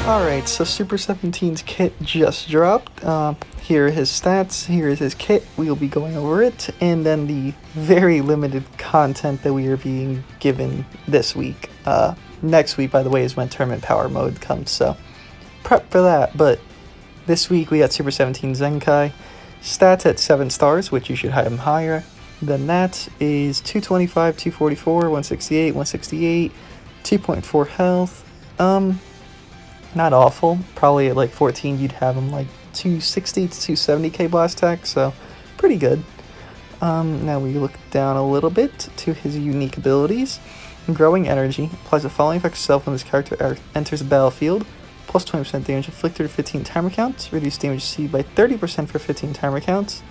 Alright, so Super 17's kit just dropped. Here are his stats, here is his kit, we'll be going over it, and then the very limited content that we are being given this week. Next week, by the way, is when Tournament Power Mode comes, so prep for that, but this week we got Super 17 Zenkai. Stats at 7 stars, which you should have him higher than that, is 225, 244, 168, 168, 2.4 health. Not awful. Probably at like 14 you'd have him like 260 to 270k blast attack, so pretty good. Now we look down a little bit to his unique abilities. Growing Energy applies the following effect itself when this character enters the battlefield. Plus 20% damage inflicted for 15 timer counts. Reduce damage received by 30% for 15 timer counts.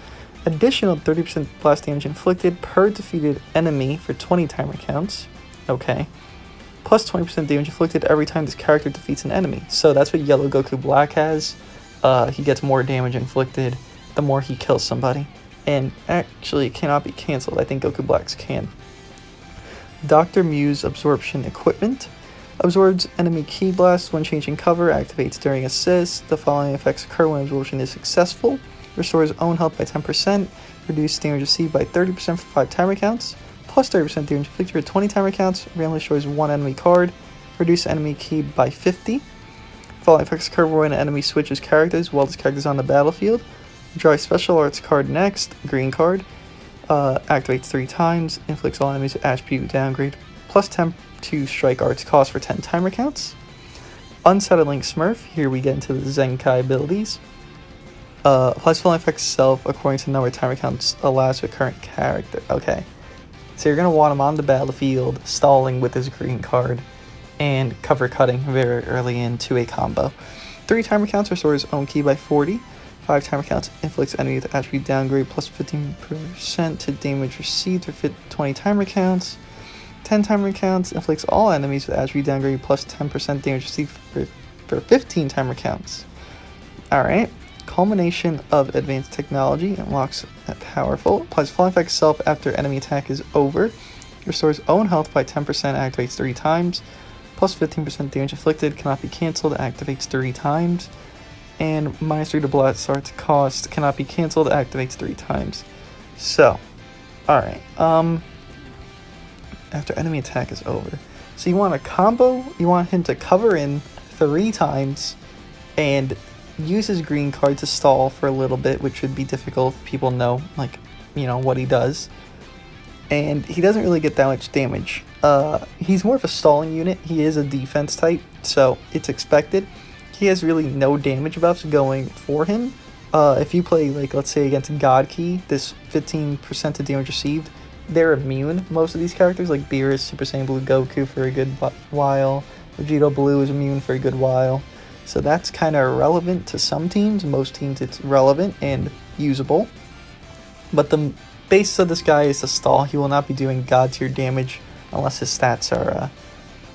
Additional 30% blast damage inflicted per defeated enemy for 20 timer counts. Okay. Plus 20% damage inflicted every time this character defeats an enemy. So that's what Yellow Goku Black has. He gets more damage inflicted the more he kills somebody. And actually, it cannot be cancelled. I think Goku Black's can. Dr. Mew's Absorption Equipment. Absorbs enemy ki blasts when changing cover. Activates during assist. The following effects occur when absorption is successful. Restores own health by 10%. Reduce damage received by 30% for 5 timer counts. Plus 30% damage inflicted for 20 timer counts. Randomly destroys one enemy card. Reduce enemy ki by 50. Following effects occur when an enemy switches characters while this character is on the battlefield. Draw a special arts card next. Green card. Activates 3 times. Inflicts all enemies with attribute downgrade. Plus 10 to strike arts cost for 10 timer counts. Unsettling Smurf. Here we get into the Zenkai abilities. Applies following effects itself according to the number of timer counts allows for current character. Okay. So you're going to want him on the battlefield, stalling with his green card, and cover cutting very early into a combo. 3 timer counts restores own ki by 40. 5 timer counts inflicts enemy with attribute downgrade plus 15% to damage received for 20 timer counts. 10 timer counts inflicts all enemies with attribute downgrade plus 10% damage received for 15 timer counts. Alright. Culmination of Advanced Technology unlocks powerful. Applies following effect itself after enemy attack is over. Restores own health by 10%, activates 3 times. Plus 15% damage inflicted, cannot be cancelled, activates 3 times. And minus 3 to blast arts cost, cannot be cancelled, activates 3 times. So, alright. After enemy attack is over. So you want a combo, you want him to cover in 3 times and use his green card to stall for a little bit, which would be difficult if people know, like, you know, what he does. And he doesn't really get that much damage. He's more of a stalling unit. He is a defense type, so it's expected. He has really no damage buffs going for him. If you play, like, let's say against God Ki, this 15% of damage received, they're immune. Most of these characters, like Beerus, Super Saiyan Blue Goku for a good while. Vegeta Blue is immune for a good while. So that's kind of irrelevant to some teams. Most teams it's relevant and usable. But the basis of this guy is to stall. He will not be doing god tier damage unless his stats are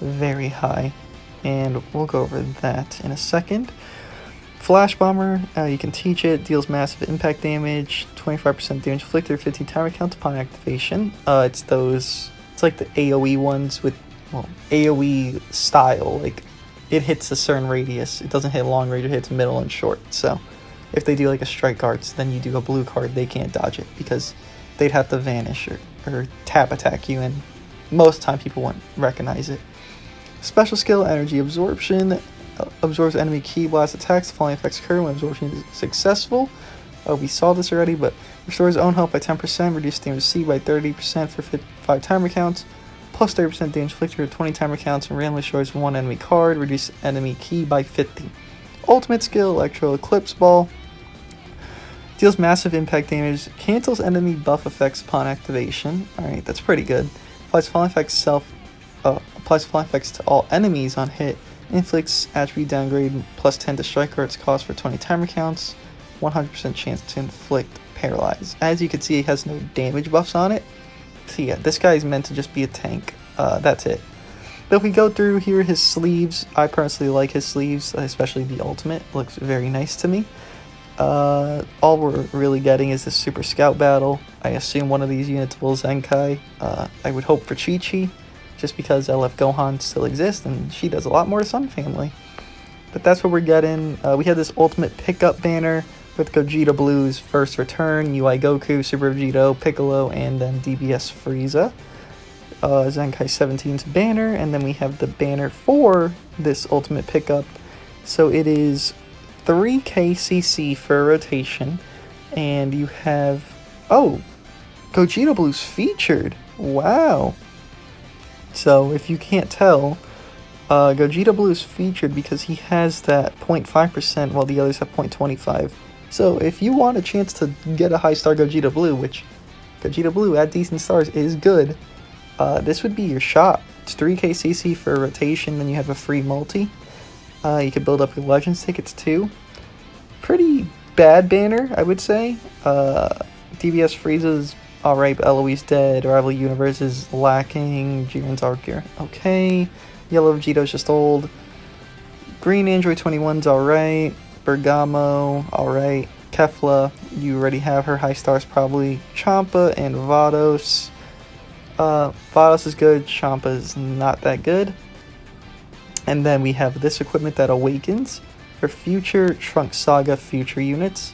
very high. And we'll go over that in a second. Flash Bomber, you can teach it. Deals massive impact damage. 25% damage inflicted, 15 timer counts upon activation. It's like the AoE ones with, well, AoE style, like, it hits a certain radius. It doesn't hit long range, it hits middle and short. So if they do like a strike arts, then you do a blue card, they can't dodge it because they'd have to vanish or tap attack you, and most time people won't recognize it. Special skill, Energy Absorption. Absorbs enemy ki blast attacks. The following effects occur when absorption is successful. We saw this already, but restores own health by 10%, reduce damage received by 30% for 5 timer counts. Plus 30% damage inflicted for 20 timer counts, and randomly destroys one enemy card. Reduce enemy ki by 50. Ultimate skill, Electro Eclipse Ball. Deals massive impact damage. Cancels enemy buff effects upon activation. Alright, that's pretty good. Applies following effects to all enemies on hit. Inflicts attribute downgrade plus 10 to strike arts cost for 20 timer counts. 100% chance to inflict paralyze. As you can see, it has no damage buffs on it. So yeah, this guy is meant to just be a tank. That's it. But if we go through here, his sleeves, I personally like his sleeves, especially the ultimate. Looks very nice to me. All we're really getting is this Super Scout battle. I assume one of these units will Zenkai. I would hope for Chi-Chi, just because LF Gohan still exists, and she does a lot more to Sun Family. but that's what we're getting. We had this ultimate pickup banner with Gogeta Blue's first return, UI Goku, Super Vegito, Piccolo, and then DBS Frieza. Zenkai 17's banner, and then we have the banner for this ultimate pickup. So it is 3k CC for a rotation, and you have, oh, Gogeta Blue's featured. Wow. So if you can't tell, Gogeta Blue is featured because he has that 0.5% while the others have 0.25. So if you want a chance to get a high star Gogeta Blue, which Gogeta Blue at decent stars is good, this would be your shot. It's 3k CC for a rotation, then you have a free multi. You could build up your Legends tickets too. Pretty bad banner, I would say. DBS Frieza's alright, but Eloise dead. Rival Universe is lacking. Jiren's Arcure, okay. Yellow Vegeto's just old. Green Android 21's alright. Bergamo, alright. Kefla, you already have her high stars probably. Champa and Vados. Vados is good, Champa is not that good. And then we have this equipment that awakens for future Trunk Saga future units.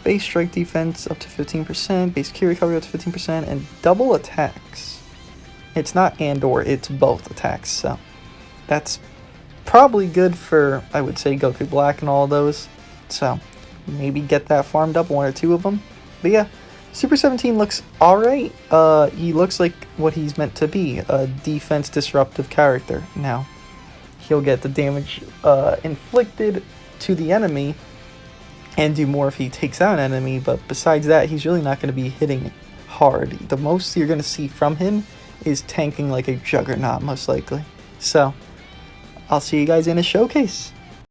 Base strike defense up to 15%, base Q recovery up to 15%, and double attacks. It's not and or, it's both attacks, so that's probably good for, I would say, Goku Black and all those. So maybe get that farmed up, one or two of them. But yeah, Super 17 looks alright. He looks like what he's meant to be, a defense disruptive character. Now, he'll get the damage inflicted to the enemy and do more if he takes out an enemy, but besides that, he's really not going to be hitting hard. The most you're going to see from him is tanking like a juggernaut, most likely. So, I'll see you guys in a showcase.